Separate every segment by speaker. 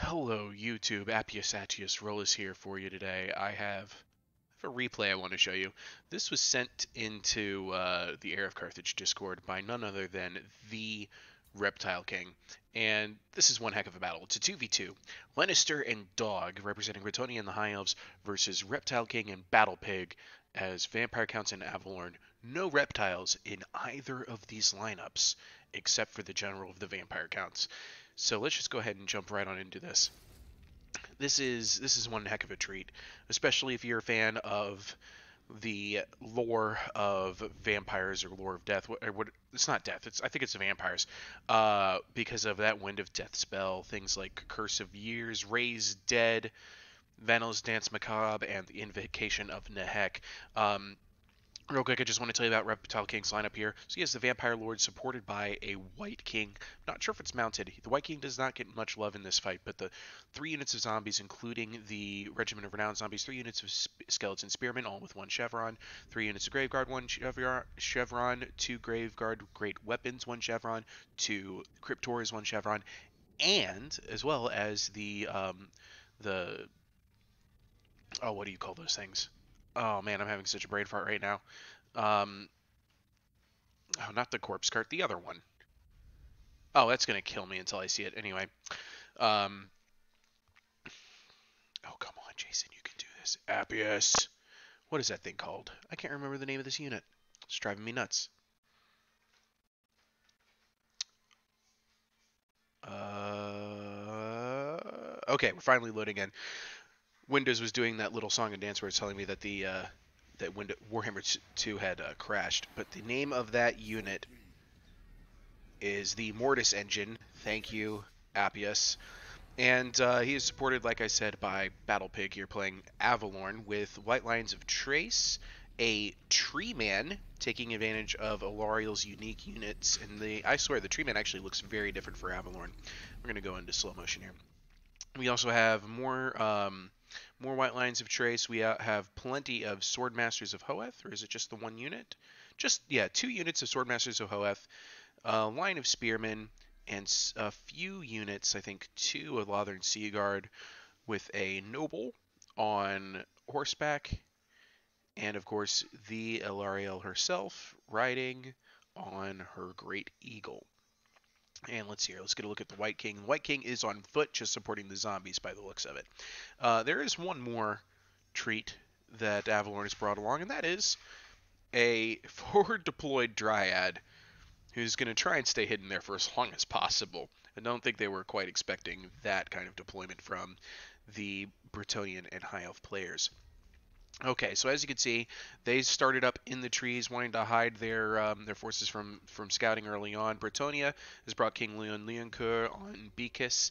Speaker 1: Hello YouTube, Appius Attius Rolus here for you today. I have a replay I want to show you. This was sent into the Heir of Carthage Discord by none other than the Reptile King. And this is one heck of a battle. It's a 2v2. Lannister and Dog, representing Bretonnia and the High Elves, versus Reptile King and Battle Pig as Vampire Counts in Avalorn. No reptiles in either of these lineups, except for the General of the Vampire Counts. So let's just go ahead and jump right on into this. This is one heck of a treat, especially if you're a fan of the lore of vampires or lore of death. It's not death. I think it's vampires, because of that Wind of Death spell. Things like Curse of Years, Raise Dead, Vanil's Dance Macabre, and the Invocation of Nehek. Real quick, I just want to tell you about Reptile King's lineup here. So he has the Vampire Lord supported by a White King. Not sure if it's mounted. The White King does not get much love in this fight, but the 3 units of zombies, including the Regiment of Renowned Zombies, 3 units of Skeleton Spearmen, all with 1 Chevron, 3 units of Graveguard, 1 Chevron, 2 Graveguard Great Weapons, 1 Chevron, 2 Cryptors, 1 Chevron, and as well as the oh, what do you call those things? Oh man, I'm having such a brain fart right now. Oh, not the corpse cart, the other one. Oh, that's gonna kill me until I see it. Anyway, oh come on, Jason, you can do this. Appius. What is that thing called? I can't remember the name of this unit. It's driving me nuts. Okay, we're finally loading in. Windows was doing that little song and dance where it's telling me that the Warhammer 2 had crashed, but the name of that unit is the Mortis engine. Thank you, Appius. And he is supported, like I said, by Battle Pig here playing Avalorn with White Lines of Trace, a Tree Man taking advantage of Alariel's unique units. And I swear, the Tree Man actually looks very different for Avalorn. We're going to go into slow motion here. We also have more White Lines of Trace. We have plenty of Swordmasters of Hoeth, or is it just the 1 unit? Just, yeah, 2 units of Swordmasters of Hoeth, a line of Spearmen, and a few units, I think 2 of Lothern Seaguard, with a Noble on horseback, and of course the Elariel herself riding on her Great Eagle. And let's see here. Let's get a look at the White King. The White King is on foot, just supporting the zombies by the looks of it. There is one more treat that Avalorn has brought along, and that is a forward deployed Dryad who's going to try and stay hidden there for as long as possible. I don't think they were quite expecting that kind of deployment from the Bretonnian and High Elf players. Okay, so as you can see, they started up in the trees, wanting to hide their forces from scouting early on. Bretonnia has brought King Leon Leoncoeur on Beacus,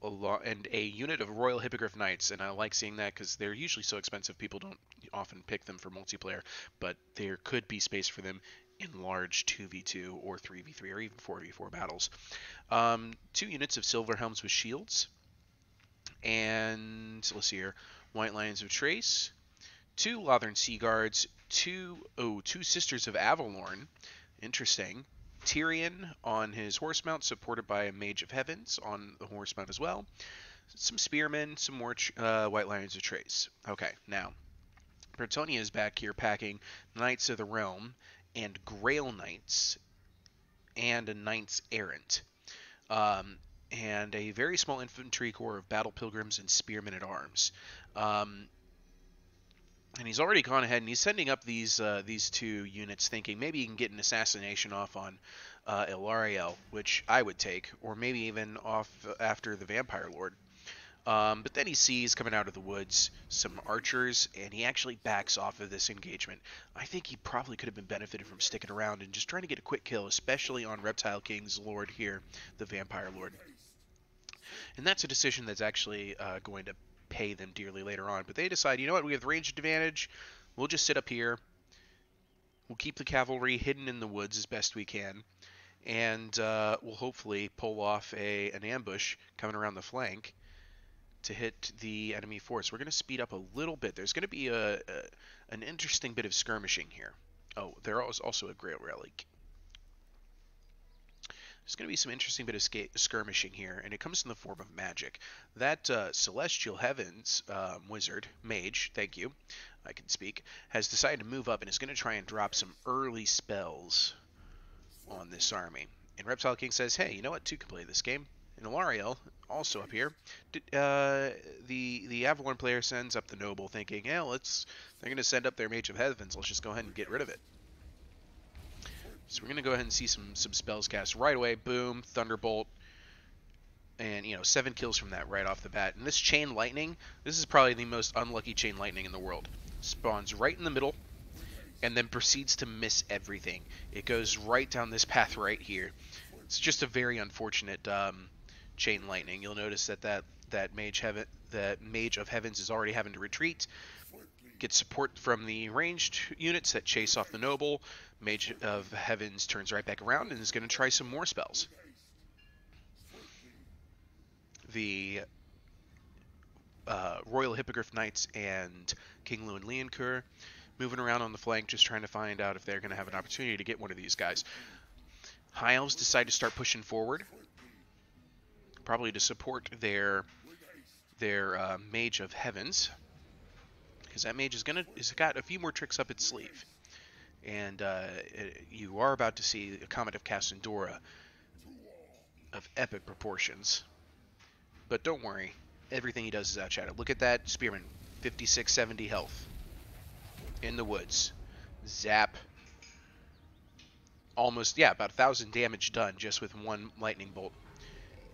Speaker 1: and a unit of Royal Hippogriff Knights, and I like seeing that because they're usually so expensive people don't often pick them for multiplayer, but there could be space for them in large 2v2 or 3v3 or even 4v4 battles. 2 units of Silver Helms with shields, and let's see here, White Lions of Trace, 2 Lothern Sea Guards, 2 Sisters of Avalorn, interesting. Tyrion on his horse mount, supported by a Mage of Heavens on the horse mount as well. Some Spearmen, some more White Lions of Trace. Okay, now, Bretonnia is back here packing Knights of the Realm and Grail Knights and a Knights Errant. And a very small infantry corps of Battle Pilgrims and Spearmen at Arms. And he's already gone ahead and he's sending up these 2 units, thinking maybe he can get an assassination off on Elariel, which I would take, or maybe even off after the Vampire Lord. But then he sees coming out of the woods some archers, and he actually backs off of this engagement. I think he probably could have been benefited from sticking around and just trying to get a quick kill, especially on Reptile King's Lord here, the Vampire Lord. And that's a decision that's actually going to pay them dearly later on. But they decide, you know what, we have the range advantage. We'll just sit up here. We'll keep the cavalry hidden in the woods as best we can. And we'll hopefully pull off an ambush coming around the flank to hit the enemy force. We're going to speed up a little bit. There's going to be an interesting bit of skirmishing here. Oh, there is also a Grail Relic. There's going to be some interesting bit of skirmishing here, and it comes in the form of magic. That Celestial Heavens wizard, mage, thank you, I can speak, has decided to move up and is going to try and drop some early spells on this army. And Reptile King says, hey, you know what? Two can play this game. And Alariel, also up here, the Avalorn player sends up the Noble thinking, yeah, they're going to send up their Mage of Heavens, let's just go ahead and get rid of it. So we're going to go ahead and see some spells cast right away. Boom, Thunderbolt, and 7 kills from that right off the bat. And this Chain Lightning, this is probably the most unlucky Chain Lightning in the world. Spawns right in the middle, and then proceeds to miss everything. It goes right down this path right here. It's just a very unfortunate Chain Lightning. You'll notice that Mage of Heavens is already having to retreat. Gets support from the ranged units that chase off the Noble. Mage of Heavens turns right back around and is going to try some more spells. The Royal Hippogriff Knights and King Luin Leoncoeur moving around on the flank, just trying to find out if they're going to have an opportunity to get one of these guys. High Elves decide to start pushing forward, probably to support their Mage of Heavens, because that mage is got a few more tricks up its sleeve. And you are about to see a Comet of Cassandora of epic proportions. But don't worry, everything he does is outshadowed. Look at that Spearman, 56, 70 health. In the woods. Zap. Almost, yeah, about 1,000 damage done just with one lightning bolt.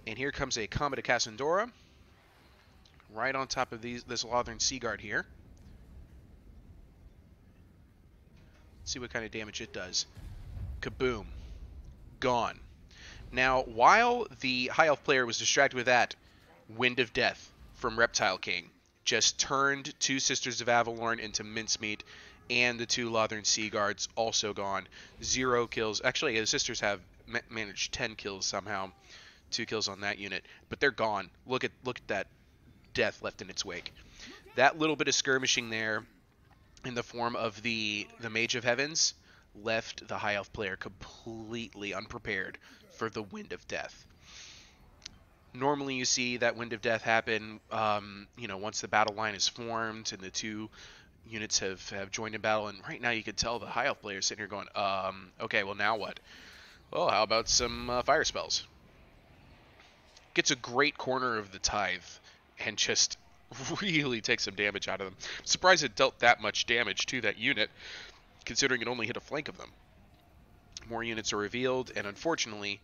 Speaker 1: And here comes a Comet of Cassandora. Right on top of this Lothern Seaguard here. See what kind of damage it does. Kaboom. Gone. Now, while the High Elf player was distracted with that, Wind of Death from Reptile King just turned 2 Sisters of Avalorn into mincemeat, and the 2 Lothern Sea Guards also gone. 0 kills. Actually, the Sisters have managed 10 kills somehow. 2 kills on that unit, but they're gone. Look at that death left in its wake. That little bit of skirmishing there, in the form of the Mage of Heavens, left the High Elf player completely unprepared for the Wind of Death. Normally you see that Wind of Death happen, once the battle line is formed and the 2 units have joined in battle, and right now you can tell the High Elf player sitting here going, okay, well now what? Oh, how about some fire spells? Gets a great corner of the Tithe and just really takes some damage out of them. I'm surprised it dealt that much damage to that unit, considering it only hit a flank of them. More units are revealed, and unfortunately,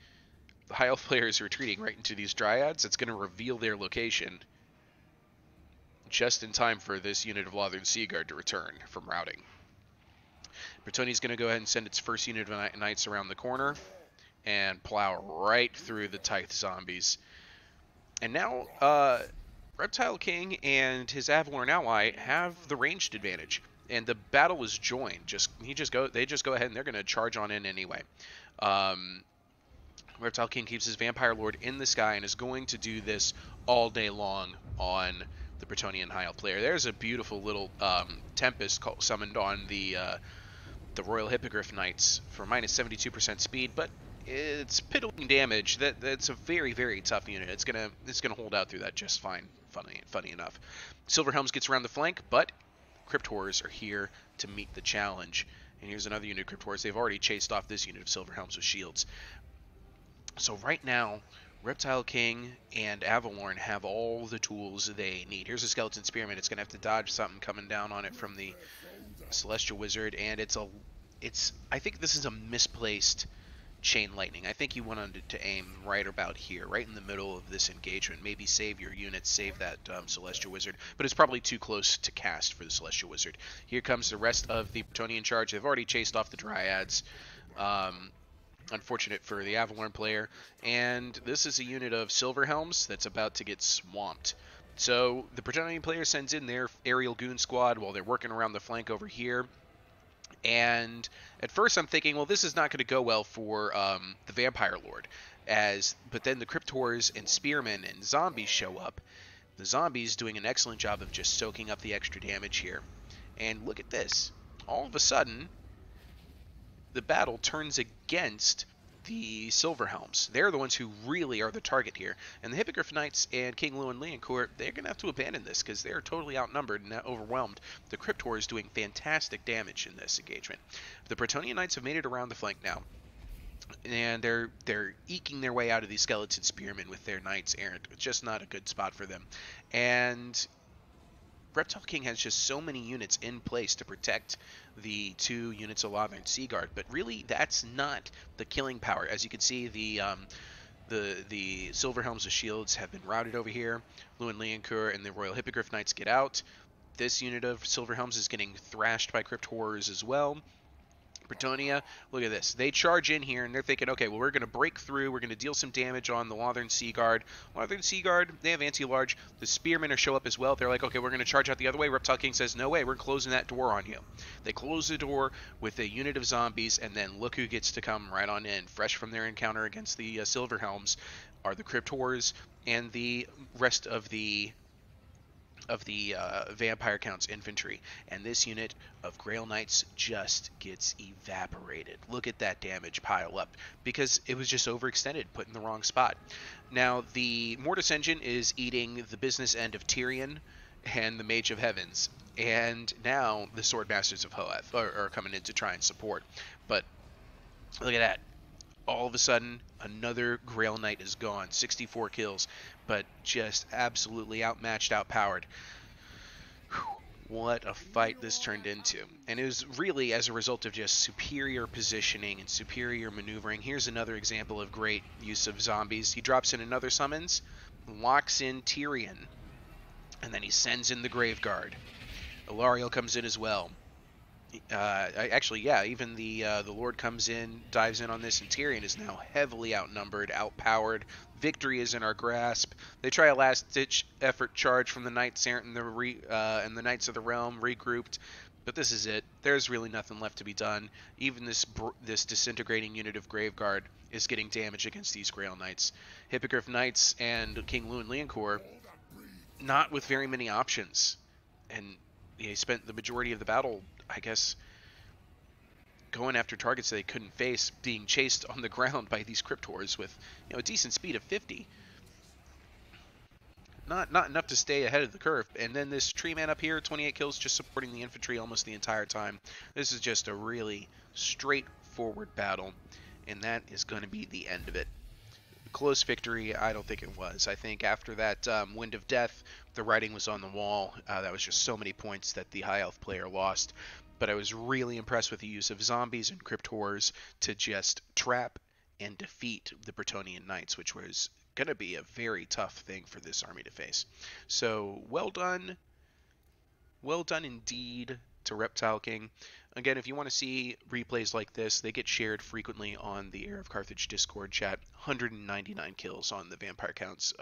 Speaker 1: the High Elf player is retreating right into these Dryads. It's going to reveal their location just in time for this unit of Lothern Seaguard to return from routing. Bretonnia's going to go ahead and send its first unit of Knights around the corner and plow right through the Tithe zombies. And now, Reptile King and his Avalorn ally have the ranged advantage, and the battle is joined. They just go ahead and they're going to charge on in anyway. Reptile King keeps his Vampire Lord in the sky and is going to do this all day long on the Bretonnian High Elf player. There's a beautiful little Tempest summoned on the Royal Hippogriff Knights for minus 72% speed, but it's piddling damage. That's a very, very tough unit. It's gonna hold out through that just fine. Funny enough. Silverhelms gets around the flank, but Crypt Horrors are here to meet the challenge. And here's another unit of Crypt Horrors. They've already chased off this unit of Silverhelms with shields. So right now, Reptile King and Avalorn have all the tools they need. Here's a Skeleton Spearman. It's gonna have to dodge something coming down on it from the Celestial Wizard, and I think this is a misplaced Chain Lightning. I think you wanted to aim right about here, right in the middle of this engagement. Maybe save your units, save that Celestial Wizard, but it's probably too close to cast for the Celestial Wizard. Here comes the rest of the Bretonnian charge. They've already chased off the Dryads. Unfortunate for the Avalorn player. And this is a unit of Silverhelms that's about to get swamped. So the Bretonnian player sends in their aerial goon squad while they're working around the flank over here. And at first I'm thinking, well, this is not going to go well for the Vampire Lord. But then the Crypt Horrors and Spearmen and Zombies show up. The Zombies doing an excellent job of just soaking up the extra damage here. And look at this. All of a sudden, the battle turns against the Silverhelms. They're the ones who really are the target here. And the Hippogriff Knights and King Llewyn Leoncourt, they're going to have to abandon this because they're totally outnumbered and overwhelmed. The Cryptor is doing fantastic damage in this engagement. The Bretonnian Knights have made it around the flank now, and they're eking their way out of these skeleton spearmen with their knights errant. It's just not a good spot for them. And Reptile King has just so many units in place to protect the 2 units of Lothern Seaguard, but really that's not the killing power. As you can see, the Silverhelms of Shields have been routed over here. Llewyn Leoncourt and the Royal Hippogriff Knights get out. This unit of Silverhelms is getting thrashed by Crypt Horrors as well. Bretonnia, look at this. They charge in here, and they're thinking, okay, well, we're going to break through. We're going to deal some damage on the Lothern Seaguard. Lothern Seaguard, they have anti-large. The Spearmen are show up as well. They're like, okay, we're going to charge out the other way. Reptile King says, no way, we're closing that door on you. They close the door with a unit of zombies, and then look who gets to come right on in. Fresh from their encounter against the Silverhelms are the Crypt Horrors and the rest of the Vampire Count's infantry, and this unit of Grail Knights just gets evaporated. Look at that damage pile up, because it was just overextended, put in the wrong spot. Now, the Mortis Engine is eating the business end of Tyrion and the Mage of Heavens, and now the Sword Masters of Hoeth are coming in to try and support. But look at that. All of a sudden, another Grail Knight is gone. 64 kills, but just absolutely outmatched, outpowered. Whew, what a fight this turned into. And it was really as a result of just superior positioning and superior maneuvering. Here's another example of great use of zombies. He drops in another summons, locks in Tyrion, and then he sends in the Graveguard. Ilariel comes in as well. Even the Lord comes in, dives in on this, and Tyrion is now heavily outnumbered, outpowered. Victory is in our grasp. They try a last-ditch effort charge from the Knights Errant and the Knights of the Realm, regrouped, but this is it. There's really nothing left to be done. Even this disintegrating unit of Graveguard is getting damage against these Grail Knights. Hippogriff Knights and King Llewyn Leoncourt, not with very many options, and he spent the majority of the battle, I guess, going after targets they couldn't face, being chased on the ground by these Cryptors with, a decent speed of 50. Not enough to stay ahead of the curve. And then this tree man up here, 28 kills, just supporting the infantry almost the entire time. This is just a really straightforward battle, and that is going to be the end of it. Close victory, I don't think it was. I think after that Wind of Death, the writing was on the wall. That was just so many points that the high elf player lost. But I was really impressed with the use of zombies and Crypt Horrors to just trap and defeat the Bretonnian Knights, which was going to be a very tough thing for this army to face. So, well done. Well done indeed to Reptile King. Again, if you want to see replays like this, they get shared frequently on the Heir of Carthage Discord chat. 199 kills on the Vampire Count's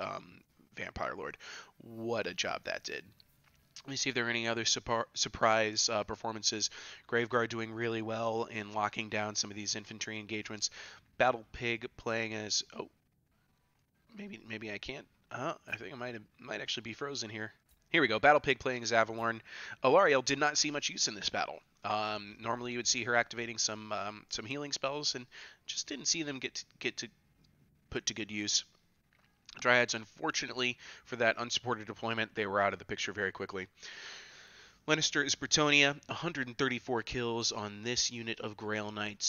Speaker 1: Vampire Lord. What a job that did. Let me see if there are any other surprise performances. Graveguard doing really well in locking down some of these infantry engagements. Battle Pig playing as... Oh, maybe I can't. I think I might actually be frozen here. Here we go. Battle Pig playing as Avalorn. Ilariel did not see much use in this battle. Normally you would see her activating some healing spells, and just didn't see them get to put to good use. Dryads, unfortunately, for that unsupported deployment, they were out of the picture very quickly. Lannister is Bretonnia, 134 kills on this unit of Grail Knights.